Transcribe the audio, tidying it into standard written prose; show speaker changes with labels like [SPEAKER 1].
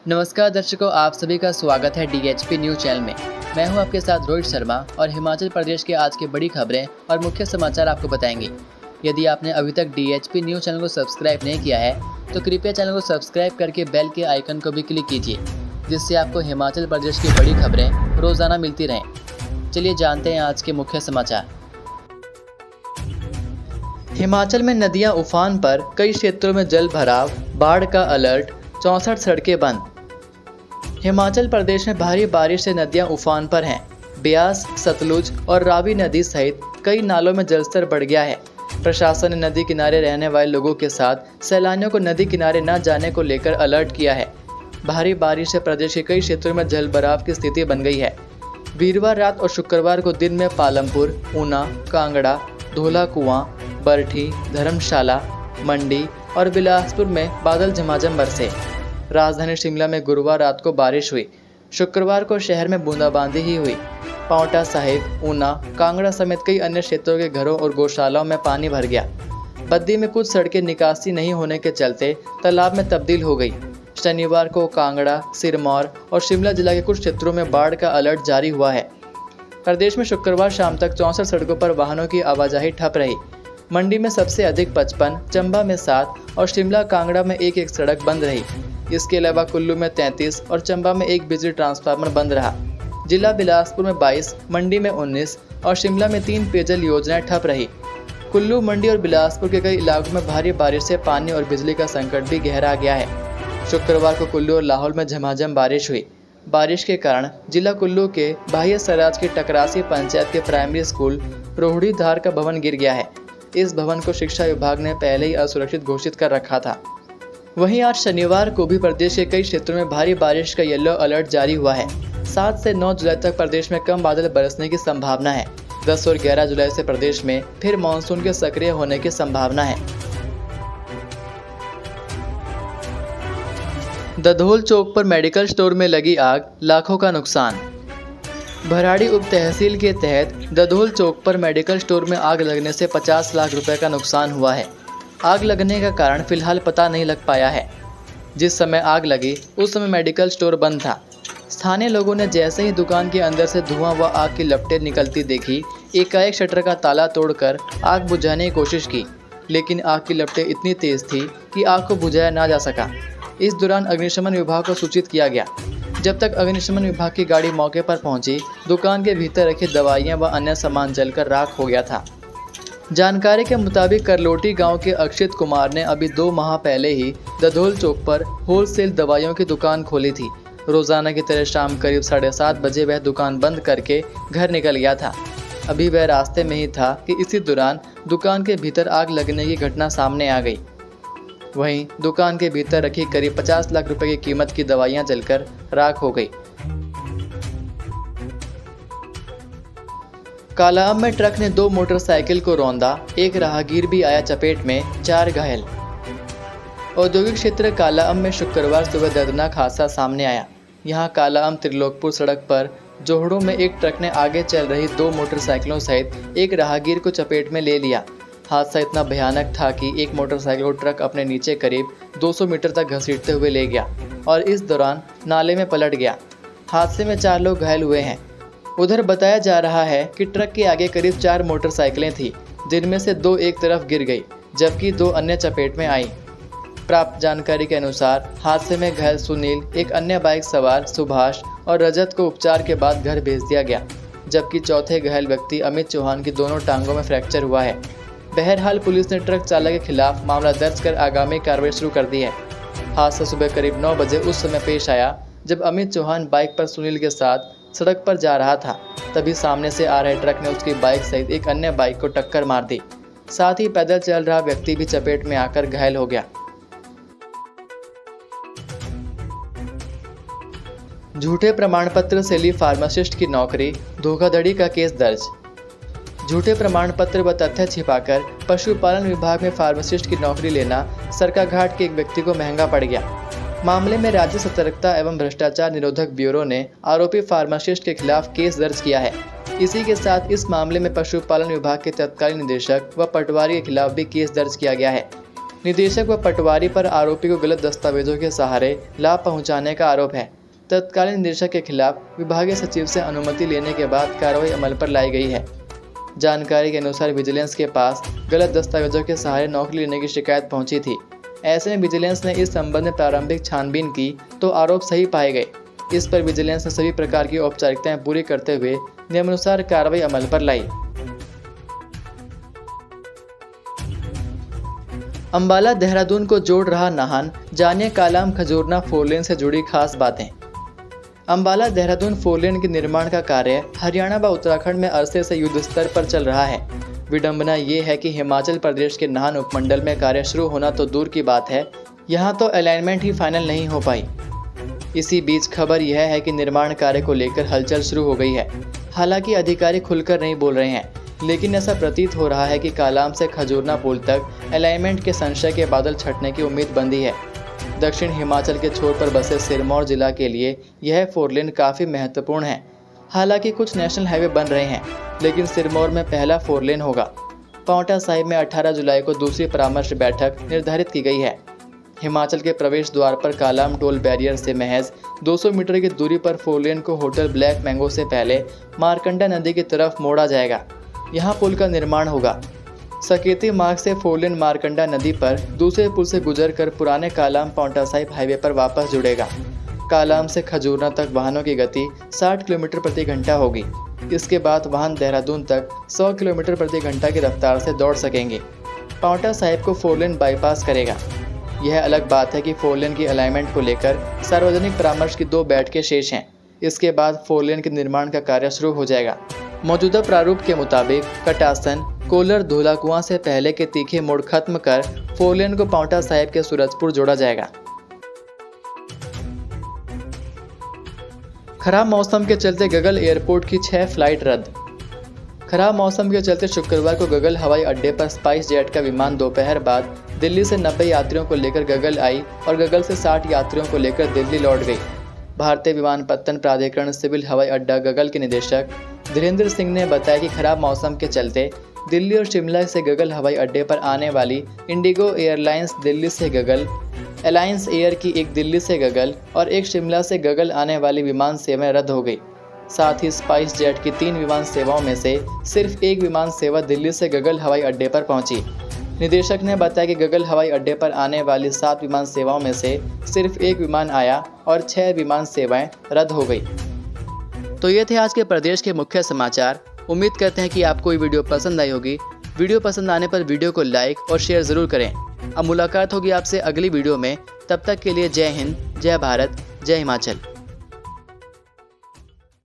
[SPEAKER 1] नमस्कार दर्शकों, आप सभी का स्वागत है DHP न्यूज़ चैनल में। मैं हूं आपके साथ रोहित शर्मा और हिमाचल प्रदेश के आज की बड़ी खबरें और मुख्य समाचार आपको बताएंगे। यदि आपने अभी तक DHP न्यूज़ चैनल को सब्सक्राइब नहीं किया है तो कृपया चैनल को सब्सक्राइब करके बेल के आइकन को भी क्लिक कीजिए, जिससे आपको हिमाचल प्रदेश की बड़ी खबरें रोज़ाना मिलती रहें। चलिए जानते हैं आज के मुख्य समाचार। हिमाचल में नदियां उफान पर, कई क्षेत्रों में जल भराव, बाढ़ का अलर्ट, 64 सड़कें बंद। हिमाचल प्रदेश में भारी बारिश से नदियां उफान पर हैं। ब्यास, सतलुज और रावी नदी सहित कई नालों में जलस्तर बढ़ गया है। प्रशासन ने नदी किनारे रहने वाले लोगों के साथ सैलानियों को नदी किनारे न जाने को लेकर अलर्ट किया है। भारी बारिश से प्रदेश के कई क्षेत्रों में जलभराव की स्थिति बन गई है। वीरवार रात और शुक्रवार को दिन में पालमपुर, ऊना, कांगड़ा, धौलाकुआं, बरठी, धर्मशाला, मंडी और बिलासपुर में बादल झमाझम बरसे। राजधानी शिमला में गुरुवार रात को बारिश हुई। शुक्रवार को शहर में बूंदाबांदी ही हुई। पांवटा साहिब, ऊना, कांगड़ा समेत कई अन्य क्षेत्रों के घरों और गौशालाओं में पानी भर गया। बद्दी में कुछ सड़कें निकासी नहीं होने के चलते तालाब में तब्दील हो गई। शनिवार को कांगड़ा, सिरमौर और शिमला जिला के कुछ क्षेत्रों में बाढ़ का अलर्ट जारी हुआ है। प्रदेश में शुक्रवार शाम तक 64 सड़कों पर वाहनों की आवाजाही ठप रही। मंडी में सबसे अधिक 55, चंबा में 7 और शिमला कांगड़ा में एक सड़क बंद रही। इसके अलावा कुल्लू में 33 और चंबा में एक बिजली ट्रांसफार्मर बंद रहा। जिला बिलासपुर में 22, मंडी में 19 और शिमला में 3 पेयजल योजनाएं ठप रही। कुल्लू, मंडी और बिलासपुर के कई इलाकों में भारी बारिश से पानी और बिजली का संकट भी गहरा गया है। शुक्रवार को कुल्लू और लाहौल में झमाझम बारिश हुई। बारिश के कारण जिला कुल्लू के बाह्य सराज के टकरासी पंचायत के प्राइमरी स्कूल रोहड़ी धार का भवन गिर गया है। इस भवन को शिक्षा विभाग ने पहले ही असुरक्षित घोषित कर रखा था। वहीं आज शनिवार को भी प्रदेश के कई क्षेत्रों में भारी बारिश का येलो अलर्ट जारी हुआ है। 7 से 9 जुलाई तक प्रदेश में कम बादल बरसने की संभावना है। 10 और 11 जुलाई से प्रदेश में फिर मानसून के सक्रिय होने की संभावना है। दधोल चौक पर मेडिकल स्टोर में लगी आग, लाखों का नुकसान। भराड़ी उप तहसील के तहत दधोल चौक पर मेडिकल स्टोर में आग लगने से 50 लाख रुपए का नुकसान हुआ है। आग लगने का कारण फिलहाल पता नहीं लग पाया है। जिस समय आग लगी उस समय मेडिकल स्टोर बंद था। स्थानीय लोगों ने जैसे ही दुकान के अंदर से धुआं व आग की लपटें निकलती देखी, एकाएक शटर का ताला तोड़कर आग बुझाने की कोशिश की, लेकिन आग की लपटें इतनी तेज थी कि आग को बुझाया ना जा सका। इस दौरान अग्निशमन विभाग को सूचित किया गया। जब तक अग्निशमन विभाग की गाड़ी मौके पर पहुंची, दुकान के भीतर रखी दवाइयां व अन्य सामान जलकर राख हो गया था। जानकारी के मुताबिक करलोटी गांव के अक्षित कुमार ने अभी 2 माह पहले ही दधोल चौक पर होलसेल दवाइयों की दुकान खोली थी। रोजाना की तरह शाम करीब 7:30 बजे वह दुकान बंद करके घर निकल गया था। अभी वह रास्ते में ही था कि इसी दौरान दुकान के भीतर आग लगने की घटना सामने आ गई। वहीं दुकान के भीतर रखी करीब 50 लाख रुपए की कीमत की दवाइयां जलकर राख हो गई। कालाअंब में ट्रक ने 2 मोटरसाइकिल को रौंदा, एक राहगीर भी आया चपेट में, 4 घायल। औद्योगिक क्षेत्र कालाअंब में शुक्रवार सुबह दर्दनाक हादसा सामने आया। यहां कालाअंब त्रिलोकपुर सड़क पर जोहड़ों में एक ट्रक ने आगे चल रही 2 मोटरसाइकिलों सहित एक राहगीर को चपेट में ले लिया। हादसा इतना भयानक था कि एक मोटरसाइकिल को ट्रक अपने नीचे करीब 200 मीटर तक घसीटते हुए ले गया और इस दौरान नाले में पलट गया। हादसे में 4 लोग घायल हुए हैं। उधर बताया जा रहा है कि ट्रक के आगे करीब 4 मोटरसाइकिलें थीं, जिनमें से 2 एक तरफ गिर गई, जबकि 2 अन्य चपेट में आई। प्राप्त जानकारी के अनुसार हादसे में घायल सुनील, एक अन्य बाइक सवार सुभाष और रजत को उपचार के बाद घर भेज दिया गया, जबकि चौथे घायल व्यक्ति अमित चौहान की दोनों टांगों में फ्रैक्चर हुआ है। बहरहाल पुलिस ने ट्रक चालक के खिलाफ मामला दर्ज कर आगामी कार्रवाई शुरू कर दी है। हादसा सुबह करीब 9 बजे उस समय पेश आया जब अमित चौहान बाइक पर सुनील के साथ सड़क पर जा रहा था। तभी सामने से आ रहे ट्रक ने उसकी बाइक सहित एक अन्य बाइक को टक्कर मार दी। साथ ही पैदल चल रहा व्यक्ति भी चपेट में आकर घायल हो गया। झूठे प्रमाण पत्र से ली फार्मासिस्ट की नौकरी, धोखाधड़ी का केस दर्ज। झूठे प्रमाण पत्र व तथ्य छिपाकर पशुपालन विभाग में फार्मासिस्ट की नौकरी लेना सरकाघाट के एक व्यक्ति को महंगा पड़ गया। मामले में राज्य सतर्कता एवं भ्रष्टाचार निरोधक ब्यूरो ने आरोपी फार्मासिस्ट के खिलाफ केस दर्ज किया है। इसी के साथ इस मामले में पशुपालन विभाग के तत्कालीन निदेशक व पटवारी के खिलाफ भी केस दर्ज किया गया है। निदेशक व पटवारी पर आरोपी को गलत दस्तावेजों के सहारे लाभ पहुंचाने का आरोप है। तत्कालीन निदेशक के खिलाफ विभागीय सचिव से अनुमति लेने के बाद कार्रवाई अमल पर लाई गई है। जानकारी के अनुसार विजिलेंस के पास गलत दस्तावेजों के सहारे नौकरी लेने की शिकायत पहुंची थी। ऐसे में विजिलेंस ने इस संबंध में प्रारंभिक छानबीन की तो आरोप सही पाए गए। इस पर विजिलेंस ने सभी प्रकार की औपचारिकताएं पूरी करते हुए नियमानुसार कार्रवाई अमल पर लाई। अंबाला देहरादून को जोड़ रहा नाहन, जानिए कालाम खजूरना फोरलेन से जुड़ी खास बातें। अंबाला देहरादून फोरलेन के निर्माण का कार्य हरियाणा व उत्तराखंड में अरसे से युद्ध स्तर पर चल रहा है। विडंबना ये है कि हिमाचल प्रदेश के नाहन उपमंडल में कार्य शुरू होना तो दूर की बात है, यहाँ तो अलाइनमेंट ही फाइनल नहीं हो पाई। इसी बीच खबर यह है कि निर्माण कार्य को लेकर हलचल शुरू हो गई है। हालांकि अधिकारी खुलकर नहीं बोल रहे हैं, लेकिन ऐसा प्रतीत हो रहा है कि कालाम से खजूरना पुल तक अलाइनमेंट के संशय के बादल छटने की उम्मीद बंधी है। दक्षिण हिमाचल के छोर पर बसे सिरमौर जिला के लिए यह फोरलेन काफ़ी महत्वपूर्ण है। हालांकि कुछ नेशनल हाईवे बन रहे हैं, लेकिन सिरमौर में पहला फोरलेन होगा। पांवटा साहिब में 18 जुलाई को दूसरी परामर्श बैठक निर्धारित की गई है। हिमाचल के प्रवेश द्वार पर कालाम टोल बैरियर से महज 200 मीटर की दूरी पर फोरलेन को होटल ब्लैक मैंगो से पहले मारकंडा नदी की तरफ मोड़ा जाएगा। यहाँ पुल का निर्माण होगा। सकेती मार्ग से फोरलेन मारकंडा नदी पर दूसरे पुल से गुजरकर पुराने कालाम पांवटा साहिब हाईवे पर वापस जुड़ेगा। कालाम से खजूरना तक वाहनों की गति 60 किलोमीटर प्रति घंटा होगी। इसके बाद वाहन देहरादून तक 100 किलोमीटर प्रति घंटा की रफ्तार से दौड़ सकेंगे। पांवटा साहिब को फोरलेन बाईपास करेगा। यह अलग बात है कि फोरलेन की अलाइनमेंट को लेकर सार्वजनिक परामर्श की 2 बैठकें शेष हैं। इसके बाद फोरलेन के निर्माण का कार्य शुरू हो जाएगा। मौजूदा प्रारूप के मुताबिक कटासन, कोलर, धौलाकुआं से पहले के तीखे मोड़ खत्म कर फोरलेन को पांवटा साहिब के सूरजपुर जोड़ा जाएगा। खराब मौसम के चलते गगल एयरपोर्ट की 6 फ्लाइट रद्द। खराब मौसम के चलते शुक्रवार को गगल हवाई अड्डे पर स्पाइस जेट का विमान दोपहर बाद दिल्ली से 90 यात्रियों को लेकर गगल आई और गगल से 60 यात्रियों को लेकर दिल्ली लौट गई। भारतीय विमानपत्तन प्राधिकरण सिविल हवाई अड्डा गगल के निदेशक धीरेन्द्र सिंह ने बताया कि खराब मौसम के चलते दिल्ली और शिमला से गगल हवाई अड्डे पर आने वाली इंडिगो एयरलाइंस दिल्ली से गगल, अलायंस एयर की एक दिल्ली से गगल और एक शिमला से गगल आने वाली विमान सेवाएं रद्द हो गई। साथ ही स्पाइस जेट की 3 विमान सेवाओं में से सिर्फ एक विमान सेवा दिल्ली से गगल हवाई अड्डे पर पहुंची। निदेशक ने बताया कि गगल हवाई अड्डे पर आने वाली 7 विमान सेवाओं में से सिर्फ एक विमान आया और 6 विमान सेवाएं रद्द हो गई। तो ये थे आज के प्रदेश के मुख्य समाचार। उम्मीद करते हैं कि आपको ये वीडियो पसंद आई होगी। वीडियो पसंद आने पर वीडियो को लाइक और शेयर ज़रूर करें। अब मुलाकात होगी आपसे अगली वीडियो में। तब तक के लिए जय हिंद, जय भारत, जय हिमाचल।